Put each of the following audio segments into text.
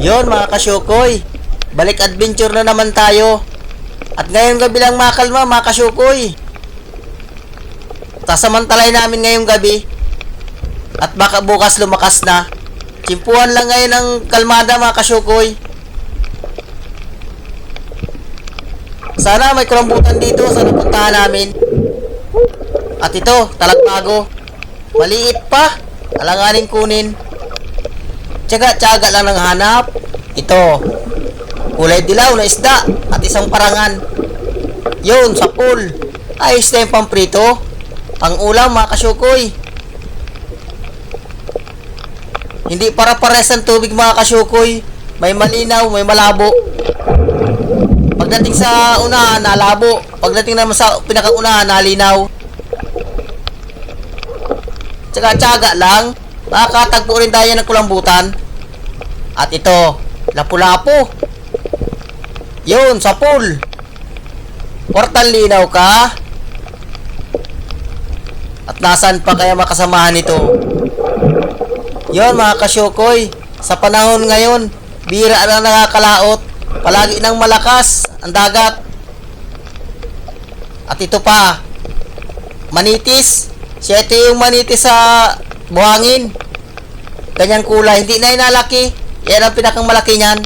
Yon mga kasyukoy, balik adventure na naman tayo. At ngayong gabi lang makalma mga kasyukoy. Sasamantalay namin ngayong gabi. At baka bukas lumakas na. Tsimpuhan lang ngayon ng kalmada mga kasyukoy. Sana may kulambutan dito sa napuntahan namin. At ito, talagbago. Maliit pa, alanganing kunin. Tiyaga-tiyaga lang ng hanap. Ito, kulay dilaw na isda at isang parangan. Yun, sa pool. Ayos na yung pamprito. Ang ulam mga kasyukoy. Hindi para-pares ang tubig mga kasyukoy. May malinaw, may malabo. Pagdating sa unahan, nalabo. Pagdating naman sa pinakaunahan, nalinaw. Tiyaga-tiyaga lang. Makakatagpo rin tayo ng kulambutan. At ito, lapu-lapu. Yun, sa pool. Portal linaw ka. At nasaan pa kaya makasamahan ito? Yun mga kasyukoy, sa panahon ngayon, bira na nakakalaot. Palagi nang malakas ang dagat. At ito pa, manitis. Siya ito yung manitis sa buhangin. Ganyan kulay, hindi na inalaki. Yan ang pinakang malaki niyan.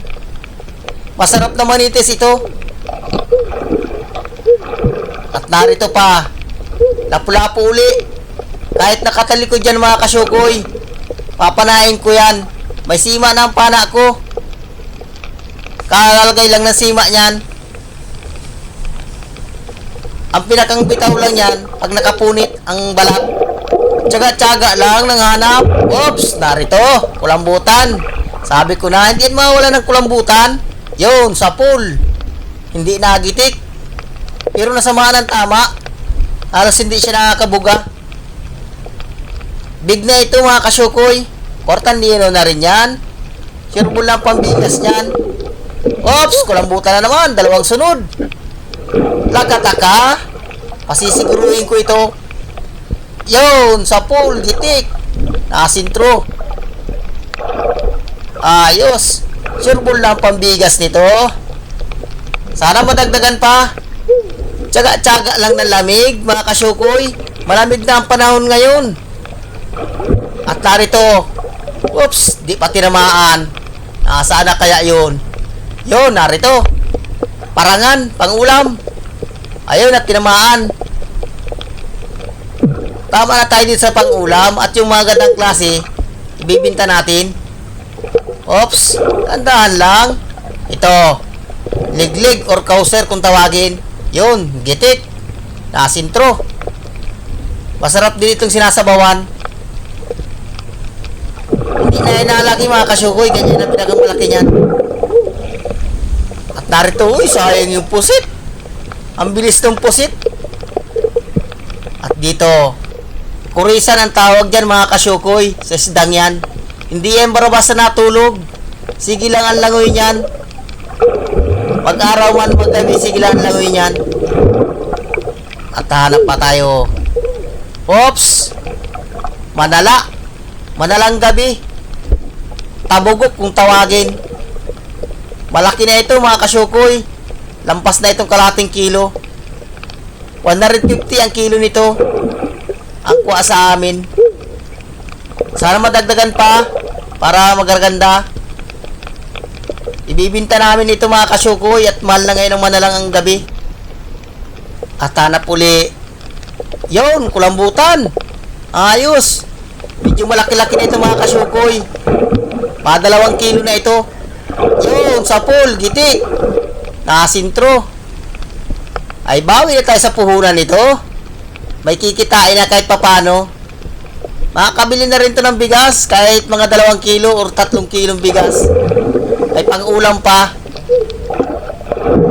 Masarap na manitis ito. At narito pa, lapu-lapu uli. Kahit nakatalikod dyan mga kasyukoy, papanain ko yan. May sima na ang pana ko. Kalalagay lang ng sima niyan. Ang pinakang bitaw lang yan pag nakapunit ang balat. Tiyaga-tiyaga lang ng hanap. Oops, narito, kulambutan. Sabi ko na, hindi mawala ng kulambutan. Yun, sa pool. Hindi nagitik. Pero nasamaan ng tama. Halos hindi siya nakakabuga. Big na ito mga kasyukoy. Portandino na rin yan. Sureball lang pambigas niyan. Oops, kulambutan na naman. Dalawang sunod. Lakataka. Pasisiguruhin ko ito. Yun, sa pool, gitik. Nakasintro. Ayos. Sureball lang pambigas nito. Sana madagdagan pa. Tiyaga-tiyaga lang ng lamig, mga kasyukoy. Malamig na ang panahon ngayon. At narito. Oops, di pa tinamaan. Saan na kaya yun? Yun, narito. Parangan, pangulam. Ayun, at tinamaan. Tama na tayo dito sa pangulam. At yung mga gandang klase, ibibinta natin. Oops, tandahan lang. Ito, liglig or kauser kung tawagin. Yun, gitik. Nasintro. Masarap din itong sinasabawan. Hindi na inalaki mga kasyukoy. Ganyan ang pinakamalaki niyan. At narito, uy, sayang yung pusit. Ang bilis ng pusit. At dito, kurisan ang tawag dyan mga kasyukoy. Sa sidang yan. Hindi yan barabasa natulog. Sige lang ang langoy niyan. Pag-araw man magdabi, sige lang ang langoy niyan. At hanap pa tayo. Oops! Manala. Manalang gabi. Tabugok kung tawagin. Malaki na ito mga kasyukoy. Lampas na itong kalating kilo. 150 ang kilo nito. Ang kuha sa amin. Sana madagdagan pa para magarganda. Ibibinta namin ito mga kasyukoy at mahal na ngayon ang manalang ang gabi. At hanap uli. Yun, kulambutan. Ayos. Medyo malaki-laki na ito mga kasyukoy. Pa 2 kilo na ito. Yun, sa pool, gitik. Nakasintro. Ay, bawi na tayo sa puhunan nito. May kikitain na kahit papano. Makakabili na rin to ng bigas. Kahit mga 2 kilo or 3 kilong bigas. Ay, pang-ulam pa.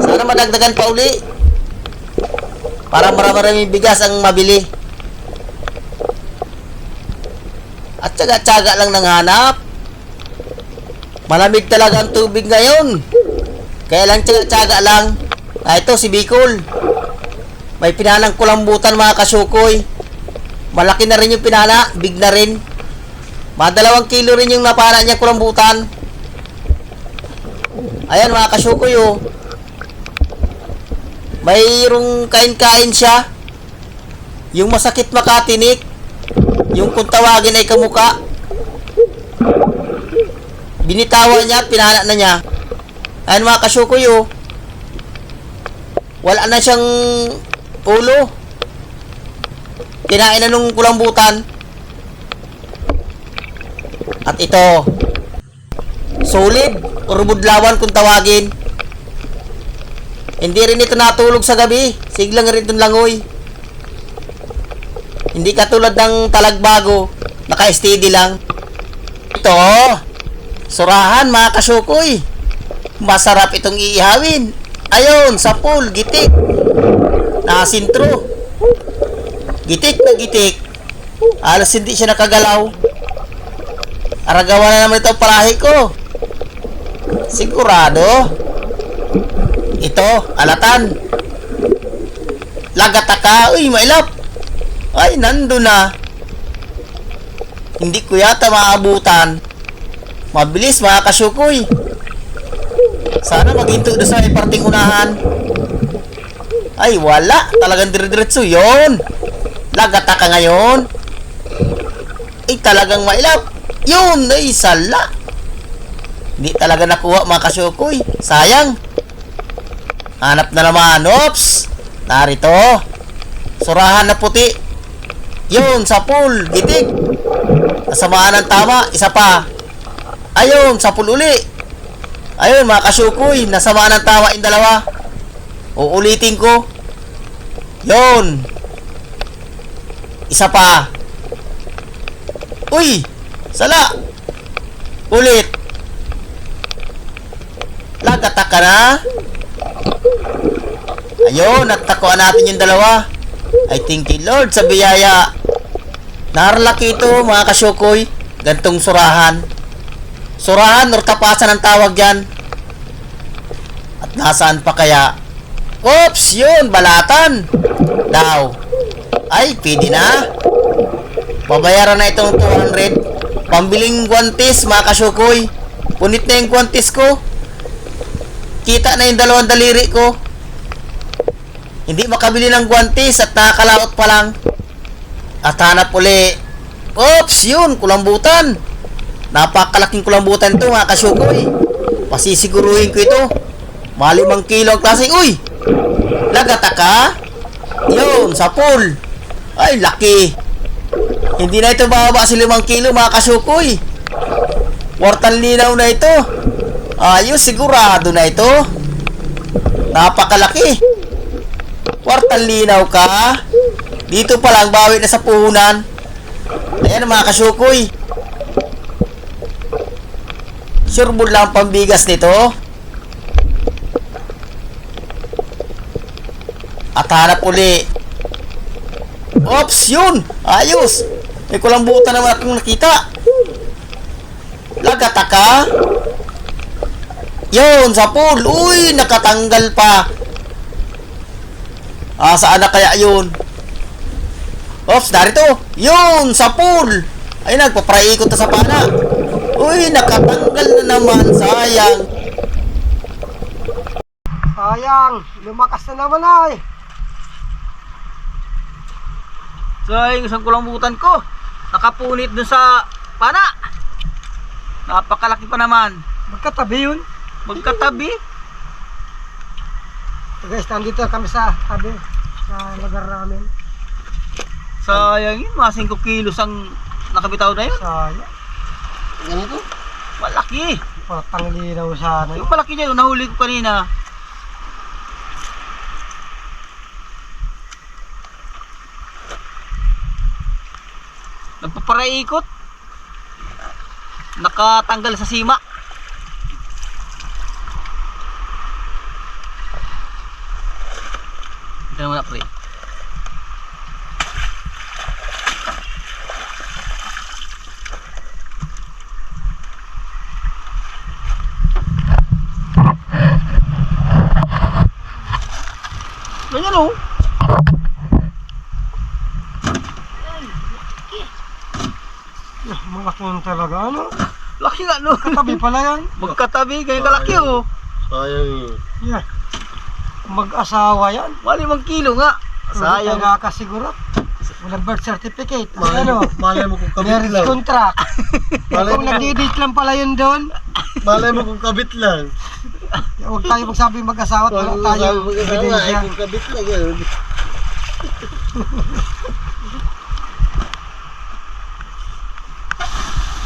Sana madagdagan pa uli. Para marami bigas ang mabili. At tsaga-tsaga lang ng hanap. Malamig talaga ang tubig ngayon. Kaya lang tsaga-tsaga lang. Ito si Bicol. May pinalang kulambutan mga kasyukoy. Malaki na rin yung pinala. Big na rin. Mga 2 kilo rin yung napana niya kulambutan. Ayan mga kasukoy oh. Mayroong kain-kain siya. Yung masakit makatinik. Yung kung tawagin ay kamuka. Binitawan niya at pinana na niya. Ayan mga kasukoy oh. Wala na siyang ulo. Kinain na nung kulambutan. At ito, solid or budlawan kung tawagin. Hindi rin ito natulog sa gabi. Siglang rin itong langoy. Hindi katulad ng talagbago, naka-steady lang. Ito, surahan mga kasukoy. Masarap itong iihawin. Ayun, sa pool, gitik. Nakasintro. Gitik na gitik. Alas hindi siya nakagalaw. Aragawa na naman itong parahe ko. Sigurado. Ito, alatan. Lagataka. Uy, mailap. Ay, nando na. Hindi ko yata maabutan. Mabilis mga kasukoy. Sana maghinto doon sa parting unahan. Ay, wala. Talagang dire-diretso yun. Lagataka ngayon. Ay, talagang mailap. Yun, ay sala. Hindi talaga nakuha mga kasukoy. Sayang. Hanap na naman. Oops. Narito. Surahan na puti. Yun, sa pool. Gitik. Nasamaan ng tama. Isa pa. Ayun, sa pool uli. Ayun mga kasukoy. Nasamaan ng tama yung dalawa. Uulitin ko. Yun. Isa pa. Uy. Sala. Ulit. Lagatak ka na. Ayun, natakuan natin yung dalawa. I thank you Lord sa biyaya. Narlaki ito mga kasukoy. Gantong surahan. Surahan or tapasan ang tawag yan. At nasaan pa kaya? Oops, yun, balatan. Daw. Ay, pwede na. Babayaran na itong 200. Pambiling guantes mga kasukoy. Punit na yung guantes ko. Kita na yung dalawang daliri ko. Hindi makabili ng guantes at nakakalaot pa lang. At hanap uli. Oops, yun, kulambutan. Napakalaking kulambutan ito mga kasukoy. Pasisiguruhin ko ito. Mga 5 kilo ang klase. Uy! Lagataka. Yun, sa pool. Ay, laki. Hindi na ito bababa sa 5 kilo mga kasukoy. Wartan linaw na ito. Ayos, sigurado na ito. Napakalaki. Wartan linaw ka. Dito pa lang bawi na sa puhunan. Ayan mga kasukoy. Sureball lang pambigas nito. At hanap uli. Oops, yun. Ayos. May kulambutan naman akong nakita. Lagataka. Yun, sa pool. Uy, nakatanggal pa. Saan na kaya yun? Oops, narito. Yun, sa pool. Ay, nagpapraikot na sa pana. Uy, nakatanggal na naman. Sayang. Sayang, lumakas na naman ay. So, yung isang kulambutan ko, nakapunit dun sa pana. Napakalaki pa naman. Magkatabi yun. Magkatabi. So guys, nandito kami sa tabi, sa lugar namin. Sayang yun, mga 5 kilos ang nakabitaw na yun. Sayang. Ganito? Malaki. Patang linaw sana yun. Yung malaki niya, yung nahuli ko kanina. Nagpaparaikot. Nakatanggal sa sima. Ito naman na pre. Ganyan o. Malaki yun talaga, ano? Laki nga no. Katabi pala yan. Magkatabi, ganyan kalaki oh. Sayang. Yeah. Mag-asawa yan. Mali 5 kilo nga. Sayang. Sayang. Nakakasiguro. Walang birth certificate. Ano? Malay mo kung kabit Marriage lang. contract. Malay Kung mo, nagdi-date lang pala yun doon, malay mo kung kabit lang. huwag tayo magsabi mag-asawa at wala Kung tayo sabi mo ay ebidensya. kung kabit lang yun.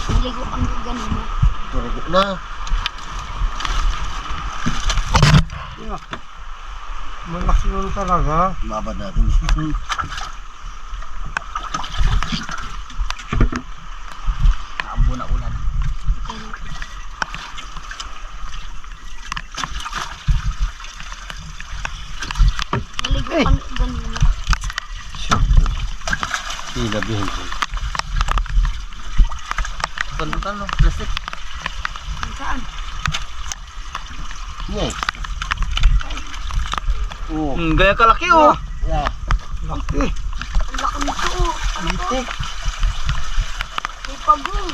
Naligo ang ganun. Turugo na. Malaki yun talaga. Laban natin. Abo na ulan. Naligo ang ganun. Sinabihin ko. Bukan no, plastic. Saan? Yes. Oo. Ganyan kalaki oh. Yeah. Laki. Ang laki nito. Ano to? May pagong.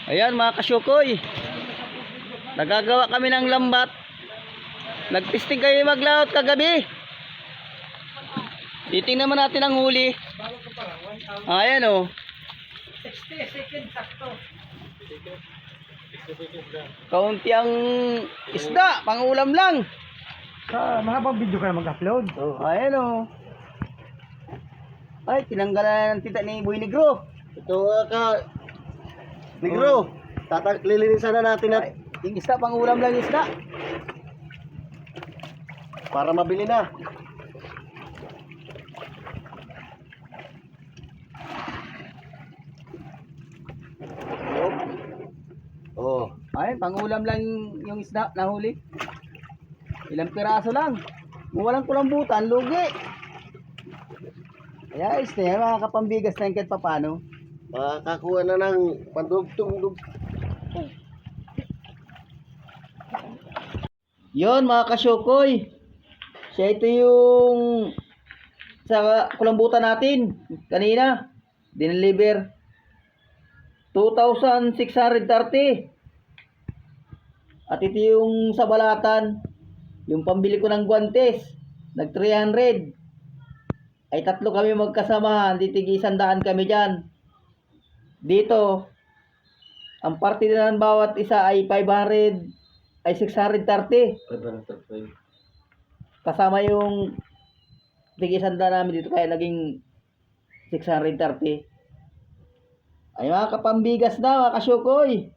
Ayan mga kasyukoy. Nagagawa kami ng lambat. Nagtisting kayo maglaot kagabi. Titingnan naman natin ang huli. Ayan oh. 60 seconds sakto. Kaunti ang isda, pangulam lang. Sa mahabang video ka na mag-upload. Ayan oh. Ay, tinanggalan ng tita ni Boy Negro. Ito ka. Negro. Lilinisan na natin at Ay, yung isda, pangulam lang yung isda. para mabili na. Oh. Ay, pangulam lang yung isda nahuli. Ilang piraso lang. Kung walang kulambutan, lugi. Kaya is na yan, mga kapambigas na yung kahit papano. Makakakuha na ng pandugtong. Yon mga kasyukoy. Siya ito yung sa kulambutan natin kanina. Dineliver 2,630. At ito yung sa balatan, yung pambili ko ng guantes, nag 300. Ay tatlo kami magkasamahan, titig 100 kami dyan. Dito, ang parte na ng bawat isa ay 500, ay 630. Kasama yung tig 100 namin dito, kaya naging 630. Ay mga kapambigas na, mga kasyukoy.